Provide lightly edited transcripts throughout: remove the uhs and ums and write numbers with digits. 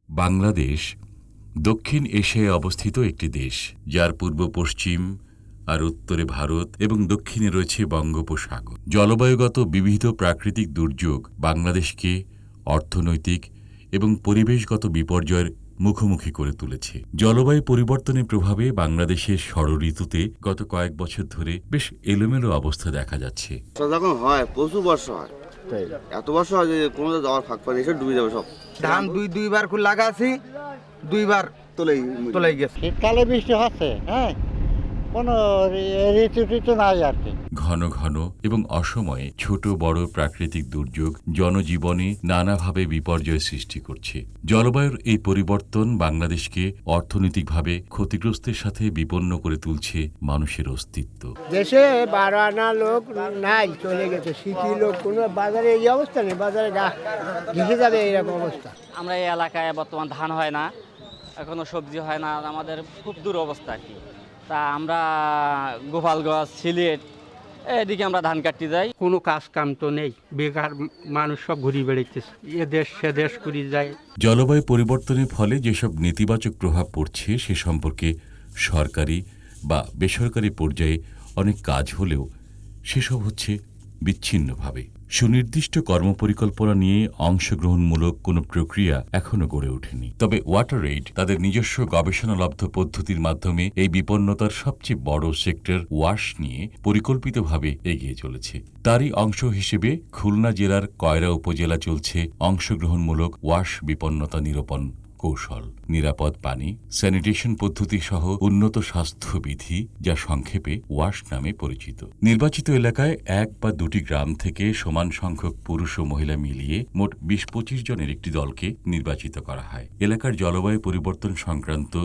বাংলাদেশ দক্ষিণ এশিয়ায় অবস্থিত একটি দেশ, যার পূর্ব পশ্চিম আর উত্তরে ভারত এবং দক্ষিণে রয়েছে বঙ্গোপসাগর। জলবায়ুগত বিবিধ প্রাকৃতিক দুর্যোগ বাংলাদেশকে অর্থনৈতিক এবং পরিবেশগত বিপর্যয়ের মুখোমুখি করে তুলেছে। জলবায়ু পরিবর্তনের প্রভাবে বাংলাদেশের ষড়ঋতুতে গত কয়েক বছর ধরে বেশ এলোমেলো অবস্থা দেখা যাচ্ছে। যখন হয় প্রচুর বর্ষা হয়, এত বর্ষা হয় যে কোনো যাওয়ার ফাঁক পানি এসে ডুবে যাবে সব। ধান দুইবার করে লাগাছি, দুইবার তোলাই গেছে। শীতকালে বৃষ্টি হচ্ছে, হ্যাঁ, কোনো ঋতু নাই আর কি। ঘন ঘন এবং অসময়ে ছোট বড় প্রাকৃতিক দুর্যোগ জনজীবনে নানাভাবে বিপর্যয় সৃষ্টি করছে। জলবায়ুর এই পরিবর্তন বাংলাদেশকে অর্থনৈতিকভাবে ক্ষতিগ্রস্তের সাথে বিপন্ন করে তুলছে মানুষের অস্তিত্ব। দেশে 12 আনা লোক নাই, চলে গেছে। সিটি লোক কোনো বাজারে এই অবস্থা নেই, বাজারে ঘেসে যাবে এইরকম অবস্থা। আমরা এই এলাকায় বর্তমান ধান হয় না, এখনো সবজি হয় না, আমাদের খুব দুরবস্থা আর কি। তা আমরা গোপালগঞ্জ, সিলেট এদিকে আমরা ধান কাটতে যাই। কোনো কাজ কাম তো নেই, বেকার মানুষ সব ঘুরে বেড়াইতেছে, এ দেশ সে দেশ ঘুরে যায়। জলবায়ু পরিবর্তনের ফলে যেসব নেতিবাচক প্রভাব পড়ছে সে সম্পর্কে সরকারি বা বেসরকারি পর্যায়ে অনেক কাজ হলেও সেসব হচ্ছে বিচ্ছিন্নভাবে। সুনির্দিষ্ট কর্মপরিকল্পনা নিয়ে অংশগ্রহণমূলক কোনো প্রক্রিয়া এখনো গড়ে ওঠেনি। তবে ওয়াটারএইড তাদের নিজস্ব গবেষণালব্ধ পদ্ধতির মাধ্যমে এই বিপন্নতার সবচেয়ে বড় সেক্টর ওয়াশ নিয়ে পরিকল্পিতভাবে এগিয়ে চলেছে। তারই অংশ হিসেবে খুলনা জেলার কয়রা উপজেলা চলছে অংশগ্রহণমূলক ওয়াশ বিপন্নতা নিরূপণ কৌশল, নিরাপদ পানি, স্যানিটেশন পদ্ধতি সহ উন্নত স্বাস্থ্যবিধি, যা সংক্ষেপে ওয়াশ নামে পরিচিত। নির্বাচিত এলাকায় 1 বা 2টি গ্রাম থেকে সমান সংখ্যক পুরুষ ও মহিলা মিলিয়ে মোট 20-25 জনের একটি দলকে নির্বাচিত করা হয়। এলাকার জলবায়ু পরিবর্তন সংক্রান্ত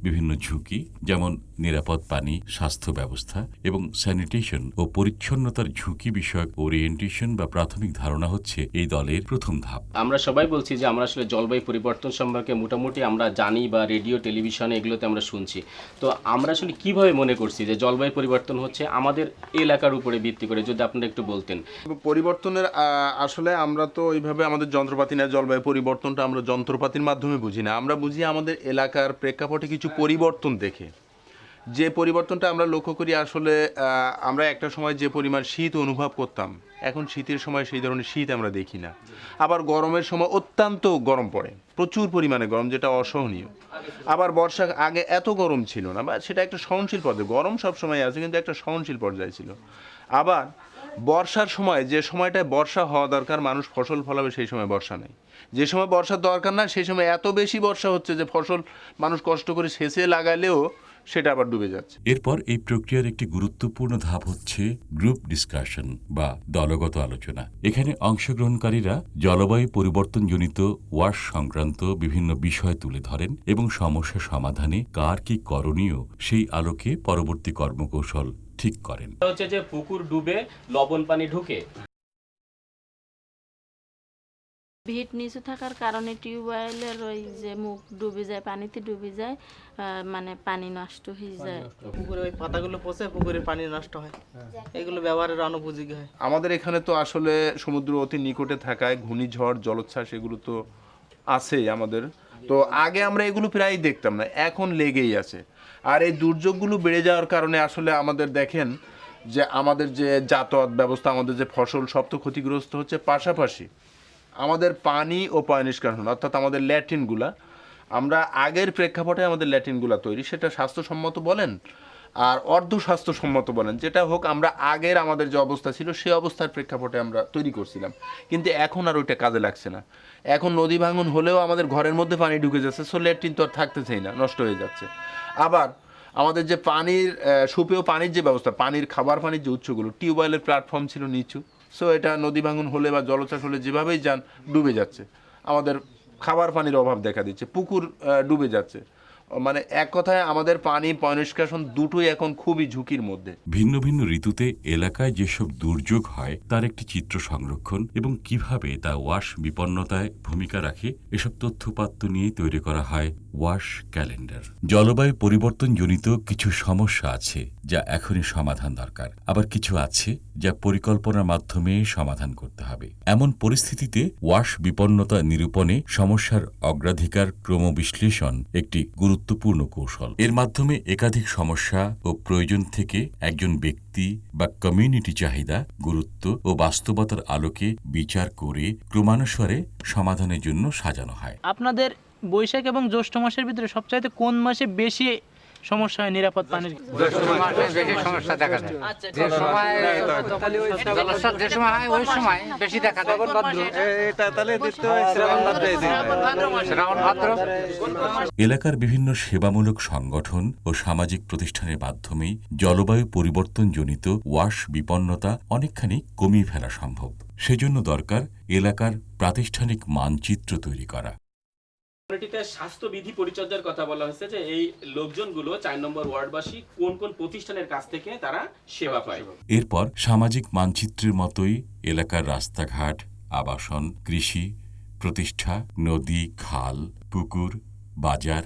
বিভিন্ন ঝুঁকি, যেমন নিরাপদ পানি, স্বাস্থ্য ব্যবস্থা এবং স্যানিটেশন ও পরিচ্ছন্নতার ঝুঁকি বিষয়ক ওরিয়েন্টেশন বা প্রাথমিক ধারণা হচ্ছে এই দলের প্রথম ধাপ। আমরা সবাই বলছি যে আমরা আসলে জলবায়ু পরিবর্তন সম্পর্কে মোটামুটি আমরা জানি বা রেডিও টেলিভিশনে এগুলোতে আমরা শুনছি। তো আমরা আসলে কিভাবে মনে করছি যে জলবায়ু পরিবর্তন হচ্ছে আমাদের এলাকার উপরে ভিত্তি করে, যদি আপনারা একটু বলতেন। পরিবর্তনের আসলে আমরা তো ওইভাবে আমাদের যন্ত্রপাতি না, জলবায়ু পরিবর্তনটা আমরা যন্ত্রপাতির মাধ্যমে বুঝি না, আমরা বুঝি আমাদের এলাকার প্রেক্ষাপটে কিছু পরিবর্তন দেখে। যে পরিবর্তনটা আমরা লক্ষ্য করি, আসলে আমরা একটা সময় যে পরিমাণ শীত অনুভব করতাম, এখন শীতের সময় সেই ধরনের শীত আমরা দেখি না। আবার গরমের সময় অত্যন্ত গরম পড়ে, প্রচুর পরিমাণে গরম, যেটা অসহনীয়। আবার বর্ষা আগে এত গরম ছিল না, বা সেটা একটা সহনশীল পর্যায়ে, গরম সব সময় আছে কিন্তু একটা সহনশীল পর্যায়ে ছিল। আবার বর্ষার সময়, যে সময়টায় বর্ষা হওয়া দরকার, মানুষ ফসল ফলাবে, সেই সময় বর্ষা নেই। যে সময় বর্ষার দরকার না, সেই সময় এত বেশি বর্ষা হচ্ছে যে ফসল মানুষ কষ্ট করে সেচে লাগালেও সেটা আবার ডুবে যাচ্ছে। এরপর এই প্রক্রিয়ার একটি গুরুত্বপূর্ণ ধাপ হচ্ছে গ্রুপ ডিসকাশন বা দলগত আলোচনা। এখানে অংশগ্রহণকারীরা জলবায়ু পরিবর্তনজনিত ওয়াশ সংক্রান্ত বিভিন্ন বিষয় তুলে ধরেন এবং সমস্যা সমাধানে কার কি করণীয় সেই আলোকে পরবর্তী কর্মকৌশল ঠিক করেন। হচ্ছে যে পুকুর ডুবে লবণ পানি ঢুকে, ভিট নিচু থাকার কারণে টিউবওয়েলের ওই যে মুখ ডুবে যায়, পানিতে ডুবে যায়, মানে পানি নষ্ট হয়ে যায়। পুকুরে ওই পাতাগুলো পচে পুকুরের পানি নষ্ট হয়, এগুলো ব্যবহারের অনুপযোগী হয়। আমাদের এখানে তো আসলে সমুদ্র অতি নিকটে থাকায় ঘূর্ণিঝড়, জলোচ্ছ্বাস এগুলো তো আছেই আমাদের। তো আগে আমরা এগুলো প্রায় দেখতাম না, এখন লেগেই আছে। আর এই দুর্যোগগুলো বেড়ে যাওয়ার কারণে আসলে আমাদের দেখেন যে আমাদের যে যাতায়াত ব্যবস্থা, আমাদের যে ফসল, সব তো ক্ষতিগ্রস্ত হচ্ছে। পাশাপাশি আমাদের পানি ও পয় নিষ্কাশন, অর্থাৎ আমাদের ল্যাট্রিনগুলা, আমরা আগের প্রেক্ষাপটে আমাদের ল্যাট্রিনগুলা তৈরি, সেটা স্বাস্থ্যসম্মত বলেন আর অর্ধ স্বাস্থ্যসম্মত বলেন, যেটা হোক, আমরা আগের আমাদের যে অবস্থা ছিল সেই অবস্থার প্রেক্ষাপটে আমরা তৈরি করছিলাম। কিন্তু এখন আর ওইটা কাজে লাগছে না। এখন নদী ভাঙন হলেও আমাদের ঘরের মধ্যে পানি ঢুকে যাচ্ছে, সো ল্যাট্রিন তো আর থাকতেছেই না, নষ্ট হয়ে যাচ্ছে। আবার আমাদের যে পানির সুপেয় পানির যে ব্যবস্থা, পানির খাবার পানির যে উৎসগুলো, টিউবওয়েলের প্ল্যাটফর্ম ছিল নিচু, সো এটা নদী ভাঙন হলে বা জলোচ্ছ্বাস হলে যেভাবেই যান ডুবে যাচ্ছে। আমাদের খাবার পানির অভাব দেখা দিচ্ছে, পুকুর ডুবে যাচ্ছে। মানে এক কথায় আমাদের পানি পয়ঃনিষ্কাশন দুটোই এখন খুবই ঝুঁকির মধ্যে। ভিন্ন ভিন্ন ঋতুতে এলাকায় যেসব দুর্যোগ হয় তার একটি চিত্র সংরক্ষণ এবং কিভাবে তা ওয়াশ বিপন্নতায় ভূমিকা রাখে এসব তথ্যপাত্র নিয়ে তৈরি করা হয় ওয়াশ ক্যালেন্ডার। জলবায়ু পরিবর্তনজনিত কিছু সমস্যা আছে যা এখনই সমাধান দরকার, আবার কিছু আছে যা পরিকল্পনার মাধ্যমে সমাধান করতে হবে। এমন পরিস্থিতিতে ওয়াশ বিপন্নতা নিরূপণে সমস্যার অগ্রাধিকার ক্রমবিশ্লেষণ একটি গুরুত্বপূর্ণ কৌশল। এর মাধ্যমে একাধিক সমস্যা ও প্রয়োজন থেকে একজন ব্যক্তি বা কমিউনিটি চাহিদা, গুরুত্ব ও বাস্তবতার আলোকে বিচার করে ক্রমানুসারে সমাধানের জন্য সাজানো হয়। আপনাদের বৈশাখ এবং জ্যৈষ্ঠ মাসের ভিতরে সবচাইতে কোন মাসে বেশি সমস্যা হয় নিরাপদ পানির? সমস্যা দেখা যায় যে সময় জলস্রোত যে সময় হয় ওই সময় বেশি দেখা যায়। শ্রাবণ ভাদ্র। এলাকার বিভিন্ন সেবামূলক সংগঠন ও সামাজিক প্রতিষ্ঠানের মাধ্যমেই জলবায়ু পরিবর্তনজনিত ওয়াশ বিপন্নতা অনেকখানি কমিয়ে ফেলা সম্ভব। সেজন্য দরকার এলাকার প্রাতিষ্ঠানিক মানচিত্র তৈরি করা। কমিউনিটিতে স্বাস্থ্যবিধি পরিচর্যার কথা বলা হয়েছে যে এই লোকজনগুলো 4 নম্বর ওয়ার্ডবাসী কোন কোন প্রতিষ্ঠানের কাছ থেকে তারা সেবা পায়। এরপর সামাজিক মানচিত্রের মতোই এলাকার রাস্তাঘাট, আবাসন, কৃষি প্রতিষ্ঠা, নদী, খাল, পুকুর, বাজার,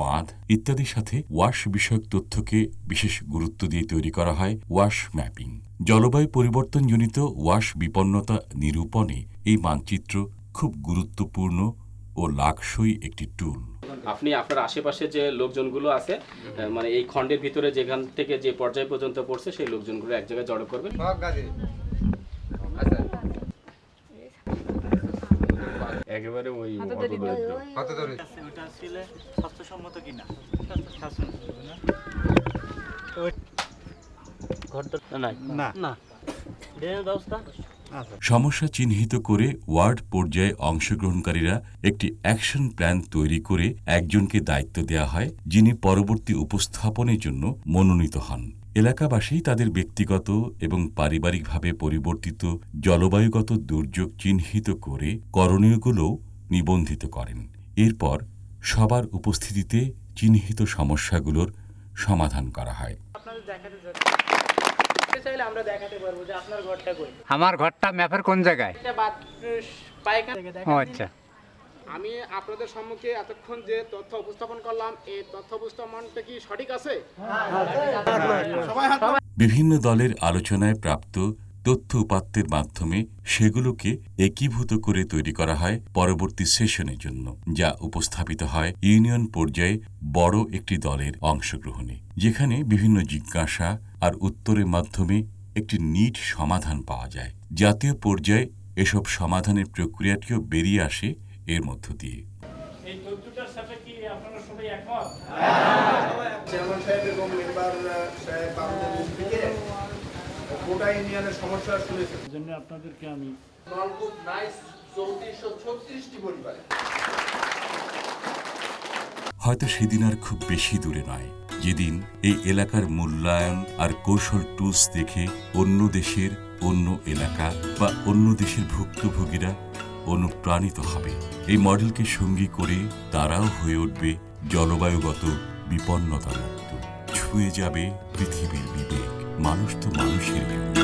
বাঁধ ইত্যাদির সাথে ওয়াশ বিষয়ক তথ্যকে বিশেষ গুরুত্ব দিয়ে তৈরি করা হয় ওয়াশ ম্যাপিং। জলবায়ু পরিবর্তনজনিত ওয়াশ বিপন্নতা নিরূপণে এই মানচিত্র খুব গুরুত্বপূর্ণ ও লাকসই একটি টুল। আপনি আপনার আশেপাশে যে লোকজনগুলো আছে মানে এই খণ্ডের ভিতরে যেখান থেকে যে পর্যায় পর্যন্ত পড়ছে সেই লোকজনগুলো এক জায়গায় জড়ো করবেন। একেবারে ওই ওটা আসলে স্বাস্থ্যসম্মত কিনা, সমস্যা চিহ্নিত করে ওয়ার্ড পর্যায়ে অংশগ্রহণকারীরা একটি অ্যাকশন প্ল্যান তৈরি করে একজনকে দায়িত্ব দেওয়া হয়, যিনি পরবর্তী উপস্থাপনের জন্য মনোনীত হন। এলাকাবাসী তাদের ব্যক্তিগত এবং পারিবারিকভাবে পরিবর্তিত জলবায়ুগত দুর্যোগ চিহ্নিত করে করণীয়গুলোও নিবন্ধিত করেন। এরপর সবার উপস্থিতিতে চিহ্নিত সমস্যাগুলোর সমাধান করা হয়। আমার ঘরটা ম্যাপের কোন জায়গায়? আচ্ছা, আমি আপনাদের সম্মুখে এতক্ষণ যে তথ্য উপস্থাপন করলাম এই তথ্য উপস্থাপনটা কি সঠিক আছে? বিভিন্ন দলের আলোচনায় প্রাপ্ত তথ্য উপাত্তের মাধ্যমে সেগুলোকে একীভূত করে তৈরি করা হয় পরবর্তী সেশনের জন্য, যা উপস্থাপিত হয় ইউনিয়ন পর্যায়ে বড় একটি দলের অংশগ্রহণে, যেখানে বিভিন্ন জিজ্ঞাসা আর উত্তরের মাধ্যমে একটি নিট সমাধান পাওয়া যায়। জাতীয় পর্যায়ে এসব সমাধানের প্রক্রিয়াটিও বেরিয়ে আসে এর মধ্য দিয়ে। চেয়ারম্যান সাহেব এবং মেম্বার সাহেব আমাদের মুখ থেকে গোটা ইউনিয়নের সমস্যা শুনেছেন। জন্য আপনাদেরকে আমি নলকূপ নাই 3436টি পরিবারে। হয়তো সেদিন আর খুব বেশি দূরে নয় যেদিন এই এলাকার মূল্যায়ন আর কৌশল টুলস দেখে অন্য দেশের অন্য এলাকা বা অন্য দেশের ভুক্তভোগীরা অনুপ্রাণিত হবে। এই মডেলকে সঙ্গী করে তারাও হয়ে উঠবে জলবায়ুগত বিপন্নতা মুক্ত। ছুঁয়ে যাবে পৃথিবীর বিবেক। মানুষ তো মানুষের জন্য।